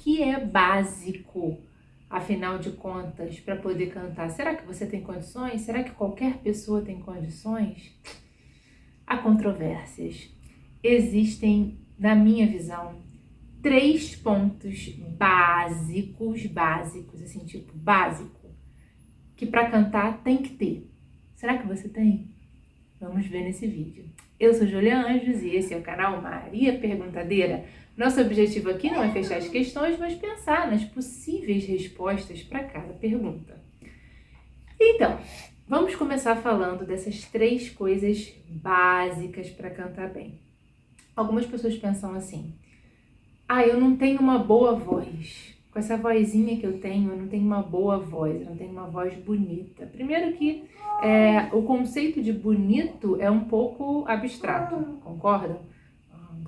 que é básico, afinal de contas, para poder cantar? Será que você tem condições? Será que qualquer pessoa tem condições? Há controvérsias. Existem, na minha visão, 3 pontos básicos, assim, tipo, básico, que para cantar tem que ter. Será que você tem? Vamos ver nesse vídeo. Eu sou Júlia Anjos e esse é o canal Maria Perguntadeira. Nosso objetivo aqui não é fechar as questões, mas pensar nas possíveis respostas para cada pergunta. Então, vamos começar falando dessas 3 coisas básicas para cantar bem. Algumas pessoas pensam assim: eu não tenho uma boa voz. Com essa vozinha que eu não tenho uma boa voz, eu não tenho uma voz bonita. Primeiro que o conceito de bonito é um pouco abstrato, concordam?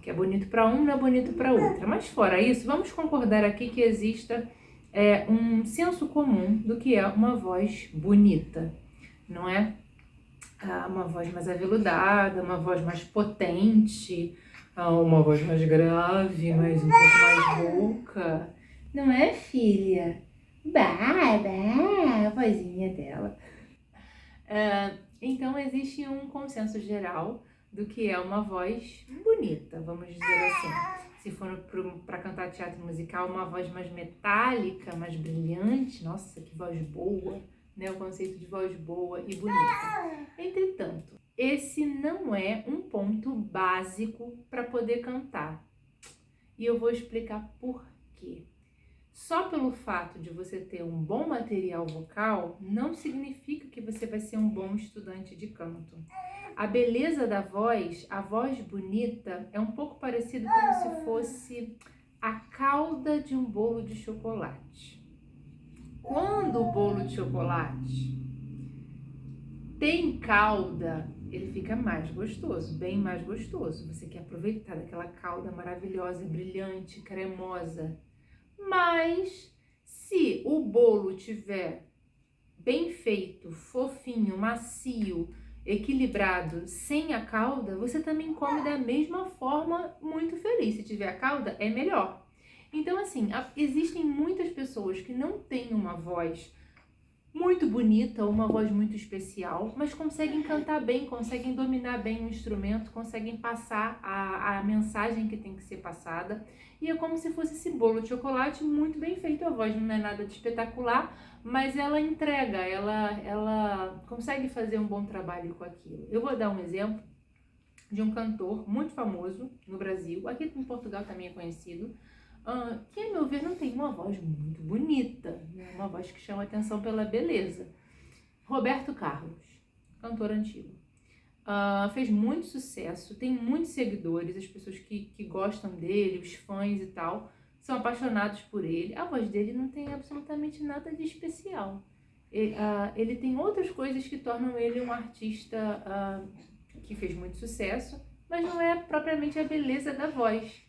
Que é bonito para um não é bonito para outra. Mas fora isso, vamos concordar aqui que exista um senso comum do que é uma voz bonita, não é? Uma voz mais aveludada, uma voz mais potente, uma voz mais grave, mais um pouco mais rouca. Não é, filha? A vozinha dela. Então existe um consenso geral do que é uma voz bonita, vamos dizer assim. Se for para cantar teatro musical, uma voz mais metálica, mais brilhante, nossa, que voz boa, né? O conceito de voz boa e bonita. Entretanto, esse não é um ponto básico para poder cantar. E eu vou explicar por quê. Só pelo fato de você ter um bom material vocal, não significa que você vai ser um bom estudante de canto. A beleza da voz, a voz bonita, é um pouco parecido como se fosse a calda de um bolo de chocolate. Quando o bolo de chocolate tem calda, ele fica mais gostoso, bem mais gostoso. Você quer aproveitar daquela calda maravilhosa, brilhante, cremosa. Mas se o bolo tiver bem feito, fofinho, macio, equilibrado, sem a calda, você também come da mesma forma, muito feliz. Se tiver a calda, é melhor. Então, assim, existem muitas pessoas que não têm uma voz muito bonita, uma voz muito especial, mas conseguem cantar bem, conseguem dominar bem o instrumento, conseguem passar a mensagem que tem que ser passada. E é como se fosse esse bolo de chocolate muito bem feito. A voz não é nada de espetacular, mas ela entrega, ela consegue fazer um bom trabalho com aquilo. Eu vou dar um exemplo de um cantor muito famoso no Brasil, aqui em Portugal também é conhecido, que, a meu ver, não tem uma voz muito bonita, né? Uma voz que chama atenção pela beleza. Roberto Carlos, cantor antigo. Fez muito sucesso, tem muitos seguidores, as pessoas que gostam dele, os fãs e tal, são apaixonados por ele. A voz dele não tem absolutamente nada de especial. Ele tem outras coisas que tornam ele um artista que fez muito sucesso, mas não é propriamente a beleza da voz.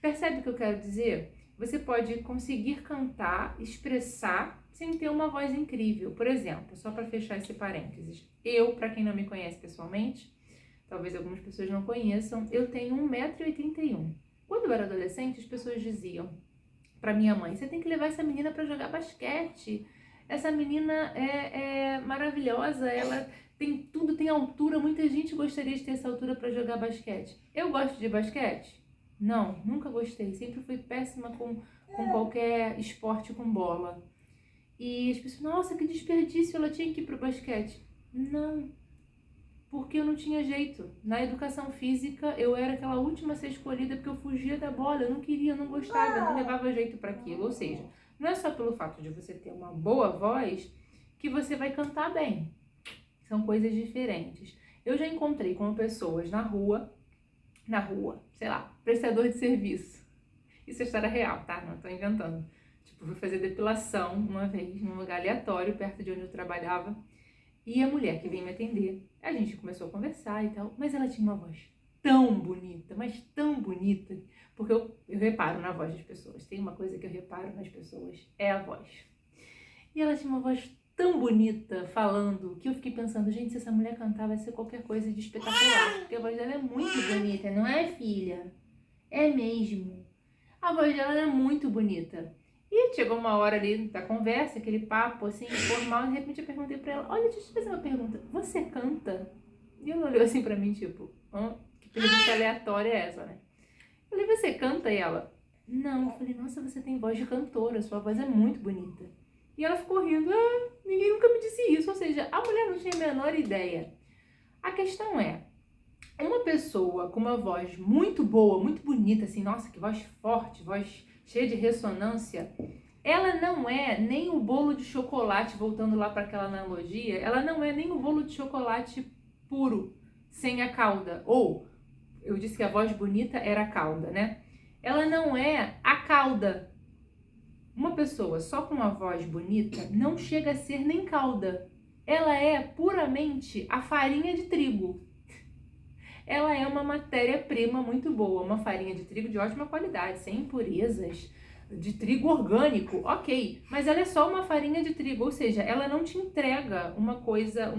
Percebe o que eu quero dizer? Você pode conseguir cantar, expressar, sem ter uma voz incrível. Por exemplo, só para fechar esse parênteses, eu, para quem não me conhece pessoalmente, talvez algumas pessoas não conheçam, eu tenho 1,81 m. Quando eu era adolescente, as pessoas diziam para minha mãe: você tem que levar essa menina para jogar basquete. Essa menina é maravilhosa, ela tem tudo, tem altura, muita gente gostaria de ter essa altura para jogar basquete. Eu gosto de basquete? Não, nunca gostei, sempre fui péssima com qualquer esporte com bola. E as pessoas: nossa, que desperdício, ela tinha que ir pro basquete. Não, porque eu não tinha jeito. Na educação física, eu era aquela última a ser escolhida porque eu fugia da bola, eu não queria, eu não gostava, eu não levava jeito para aquilo. Ou seja, não é só pelo fato de você ter uma boa voz que você vai cantar bem. São coisas diferentes. Eu já encontrei com pessoas na rua, sei lá, prestador de serviço. Isso é história real, tá? Não tô inventando. Tipo, fui fazer depilação uma vez num lugar aleatório, perto de onde eu trabalhava. E a mulher que veio me atender, a gente começou a conversar e tal, mas ela tinha uma voz tão bonita, mas tão bonita, porque eu reparo na voz das pessoas. Tem uma coisa que eu reparo nas pessoas, é a voz. E ela tinha uma voz tão bonita falando, que eu fiquei pensando: gente, se essa mulher cantar vai ser qualquer coisa de espetacular, porque a voz dela é muito bonita, não é, filha? É mesmo. A voz dela era muito bonita. E chegou uma hora ali da conversa, aquele papo assim, formal, e de repente eu perguntei pra ela, olha, deixa eu te fazer uma pergunta, você canta? E ela olhou assim pra mim, tipo, que pergunta aleatória é essa, né? Eu falei, você canta? E ela, não. Eu falei, nossa, você tem voz de cantora, sua voz é muito bonita. E ela ficou rindo, ninguém nunca me disse isso, ou seja, a mulher não tinha a menor ideia. A questão é, uma pessoa com uma voz muito boa, muito bonita, assim, nossa, que voz forte, voz cheia de ressonância, ela não é nem o bolo de chocolate, voltando lá para aquela analogia, ela não é nem o bolo de chocolate puro, sem a calda. Ou, eu disse que a voz bonita era a calda, né? Ela não é a calda. Uma pessoa só com uma voz bonita não chega a ser nem calda. Ela é puramente a farinha de trigo. Ela é uma matéria-prima muito boa, uma farinha de trigo de ótima qualidade, sem impurezas, de trigo orgânico, ok, mas ela é só uma farinha de trigo, ou seja, ela não te entrega uma coisa,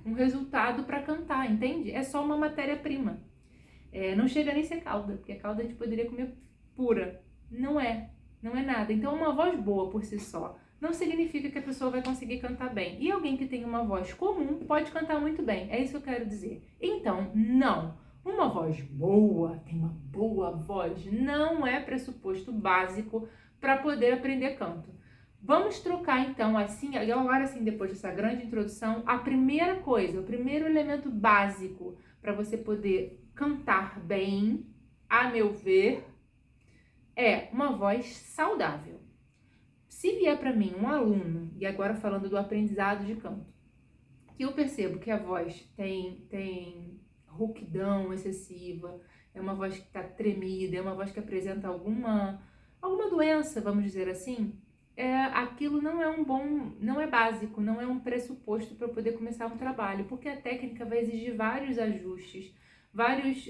um resultado para cantar, entende? É só uma matéria-prima. Não chega nem a ser calda, porque a calda a gente poderia comer pura. Não é nada. Então uma voz boa por si só não significa que a pessoa vai conseguir cantar bem. E alguém que tem uma voz comum pode cantar muito bem. É isso que eu quero dizer. Então, não. Uma voz boa, tem uma boa voz, não é pressuposto básico para poder aprender canto. Vamos trocar então, assim, agora assim, depois dessa grande introdução, a primeira coisa, o primeiro elemento básico para você poder cantar bem, a meu ver, é uma voz saudável. Se vier para mim um aluno, e agora falando do aprendizado de canto, que eu percebo que a voz tem rouquidão excessiva, é uma voz que está tremida, é uma voz que apresenta alguma doença, vamos dizer assim, aquilo não é básico, não é um pressuposto para poder começar um trabalho, porque a técnica vai exigir vários ajustes, vários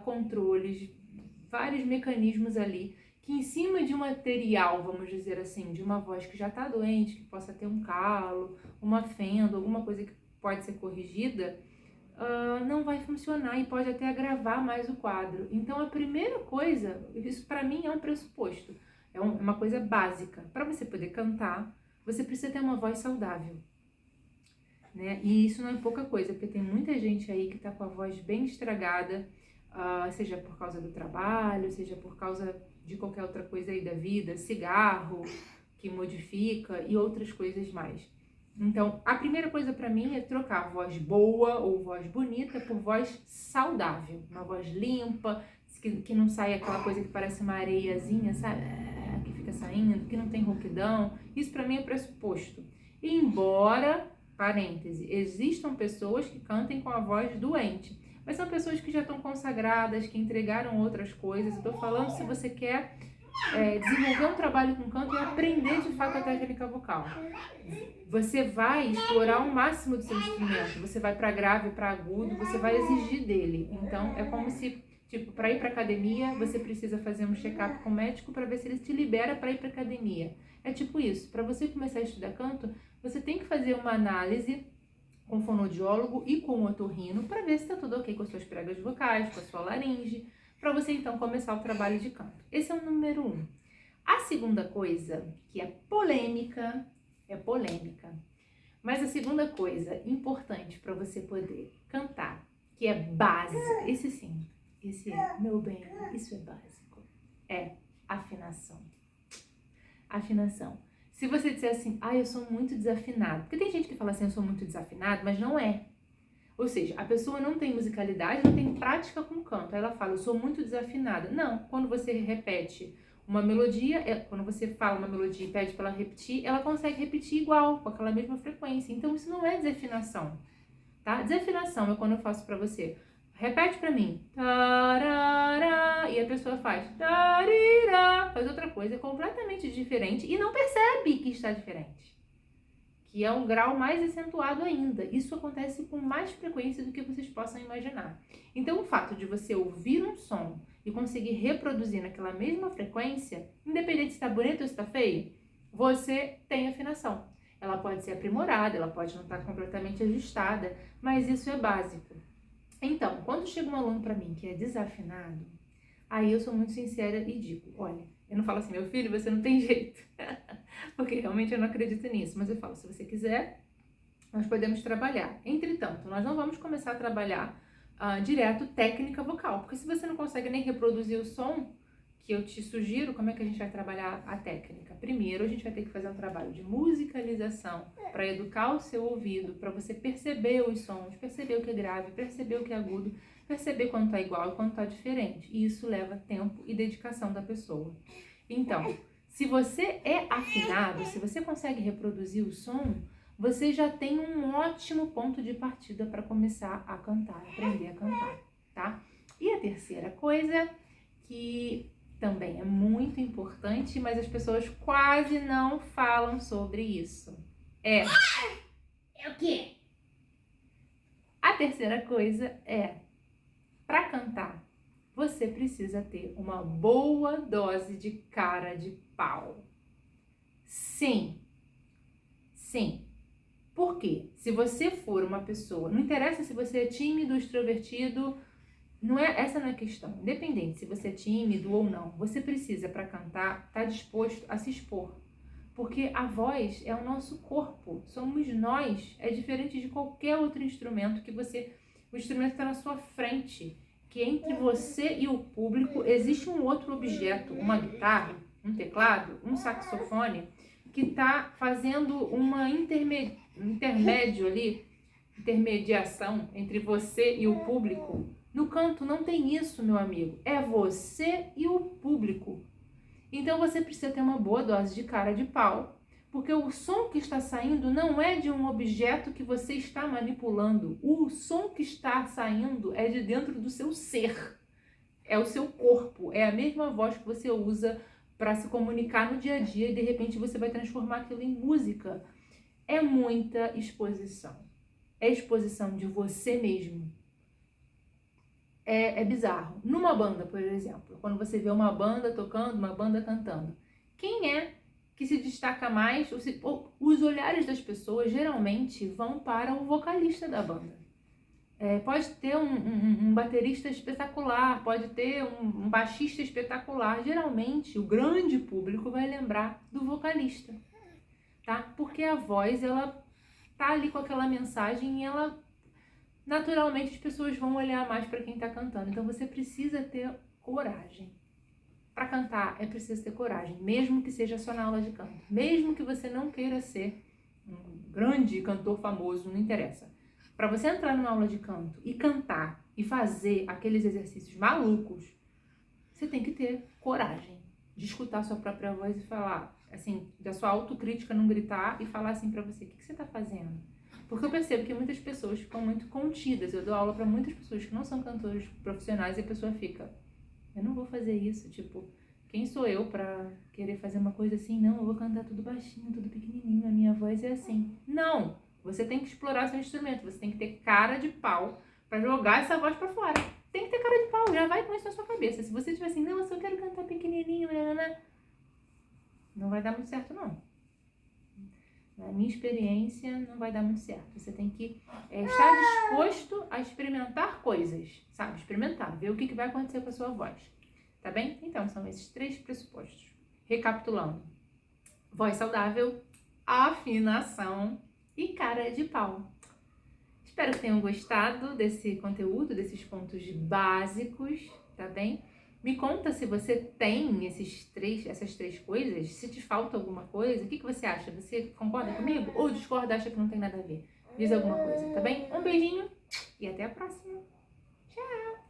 controles, vários mecanismos ali, que em cima de um material, vamos dizer assim, de uma voz que já está doente, que possa ter um calo, uma fenda, alguma coisa que pode ser corrigida, não vai funcionar e pode até agravar mais o quadro. Então, a primeira coisa, isso para mim é um pressuposto, é uma coisa básica. Para você poder cantar, você precisa ter uma voz saudável, né? E isso não é pouca coisa, porque tem muita gente aí que está com a voz bem estragada, seja por causa do trabalho, seja por causa de qualquer outra coisa aí da vida, cigarro que modifica e outras coisas mais. Então, a primeira coisa para mim é trocar voz boa ou voz bonita por voz saudável, uma voz limpa, que não sai aquela coisa que parece uma areiazinha, sabe? Que fica saindo, que não tem rouquidão. Isso para mim é pressuposto. Embora, parêntese, existam pessoas que cantem com a voz doente, mas são pessoas que já estão consagradas, que entregaram outras coisas. Eu tô falando se você quer desenvolver um trabalho com canto e aprender de fato a técnica vocal. Você vai explorar o máximo do seu instrumento, você vai para grave, para agudo, você vai exigir dele. Então é como se, tipo, para ir para academia, você precisa fazer um check-up com o médico para ver se ele te libera para ir para academia. É tipo isso, para você começar a estudar canto, você tem que fazer uma análise com o fonoaudiólogo e com o otorrino para ver se está tudo ok com as suas pregas vocais, com a sua laringe, para você então começar o trabalho de canto. Esse é o número 1. A segunda coisa, que é polêmica, mas a segunda coisa importante para você poder cantar, que é básica, esse é, meu bem, isso é básico, é afinação. Afinação. Se você disser assim, eu sou muito desafinado, porque tem gente que fala assim, eu sou muito desafinado, mas não é. Ou seja, a pessoa não tem musicalidade, não tem prática com canto. Ela fala, eu sou muito desafinada. Não, quando você repete uma melodia, quando você fala uma melodia e pede para ela repetir, ela consegue repetir igual, com aquela mesma frequência. Então, isso não é desafinação, tá? Desafinação é quando eu faço para você, repete para mim, tarará, e a pessoa faz, tarirá, faz outra coisa completamente diferente e não percebe que está diferente. Que é um grau mais acentuado ainda. Isso acontece com mais frequência do que vocês possam imaginar. Então, o fato de você ouvir um som e conseguir reproduzir naquela mesma frequência, independente se está bonito ou se está feio, você tem afinação. Ela pode ser aprimorada, ela pode não estar completamente ajustada, mas isso é básico. Então, quando chega um aluno para mim que é desafinado, Aí eu sou muito sincera e digo, olha, eu não falo assim, meu filho, você não tem jeito, porque realmente eu não acredito nisso, mas eu falo, se você quiser, nós podemos trabalhar. Entretanto, nós não vamos começar a trabalhar direto técnica vocal, porque se você não consegue nem reproduzir o som que eu te sugiro, como é que a gente vai trabalhar a técnica? Primeiro, a gente vai ter que fazer um trabalho de musicalização para educar o seu ouvido, para você perceber os sons, perceber o que é grave, perceber o que é agudo, perceber quando está igual e quando está diferente. E isso leva tempo e dedicação da pessoa. Então, se você é afinado, se você consegue reproduzir o som, você já tem um ótimo ponto de partida para começar a cantar, aprender a cantar, tá? E a terceira coisa, que também é muito importante, mas as pessoas quase não falam sobre isso, é o quê? A terceira coisa é, para cantar, você precisa ter uma boa dose de cara de pau. Sim, sim. Por quê? Se você for uma pessoa, não interessa se você é tímido, extrovertido, essa não é a questão. Independente se você é tímido ou não, você precisa, para cantar, estar disposto a se expor. Porque a voz é o nosso corpo, somos nós. É diferente de qualquer outro instrumento que você... O instrumento está na sua frente, que entre você e o público existe um outro objeto, uma guitarra, um teclado, um saxofone, que está fazendo uma intermédio ali, intermediação entre você e o público. No canto não tem isso, meu amigo. É você e o público. Então você precisa ter uma boa dose de cara de pau, porque o som que está saindo não é de um objeto que você está manipulando. O som que está saindo é de dentro do seu ser. É o seu corpo. É a mesma voz que você usa para se comunicar no dia a dia e de repente você vai transformar aquilo em música. É muita exposição. É exposição de você mesmo. É bizarro. Numa banda, por exemplo, quando você vê uma banda tocando, uma banda cantando, quem é que se destaca mais? Os olhares das pessoas geralmente vão para o vocalista da banda. Pode ter um baterista espetacular, pode ter um baixista espetacular. Geralmente, o grande público vai lembrar do vocalista, tá? Porque a voz, ela tá ali com aquela mensagem e ela... Naturalmente, as pessoas vão olhar mais para quem está cantando. Então, você precisa ter coragem. Para cantar, é preciso ter coragem, mesmo que seja só na aula de canto. Mesmo que você não queira ser um grande cantor famoso, não interessa. Para você entrar numa aula de canto e cantar e fazer aqueles exercícios malucos, você tem que ter coragem de escutar a sua própria voz e falar, assim, da sua autocrítica, não gritar e falar assim para você, o que você está fazendo? Porque eu percebo que muitas pessoas ficam muito contidas. Eu dou aula para muitas pessoas que não são cantores profissionais e a pessoa fica, eu não vou fazer isso, tipo, quem sou eu para querer fazer uma coisa assim? Não, eu vou cantar tudo baixinho, tudo pequenininho, a minha voz é assim. Não! Você tem que explorar seu instrumento, você tem que ter cara de pau para jogar essa voz para fora. Tem que ter cara de pau, já vai com isso na sua cabeça. Se você tiver assim, não, eu só quero cantar pequenininho, não vai dar muito certo, não. Na minha experiência, não vai dar muito certo. Você tem que estar disposto a experimentar coisas, sabe? Experimentar, ver o que vai acontecer com a sua voz. Tá bem? Então, são esses 3 pressupostos. Recapitulando. Voz saudável, afinação e cara de pau. Espero que tenham gostado desse conteúdo, desses pontos básicos, tá bem? Me conta se você tem essas 3 coisas, se te falta alguma coisa, o que você acha? Você concorda comigo? Ou discorda, acha que não tem nada a ver? Diz alguma coisa, tá bem? Um beijinho e até a próxima. Tchau!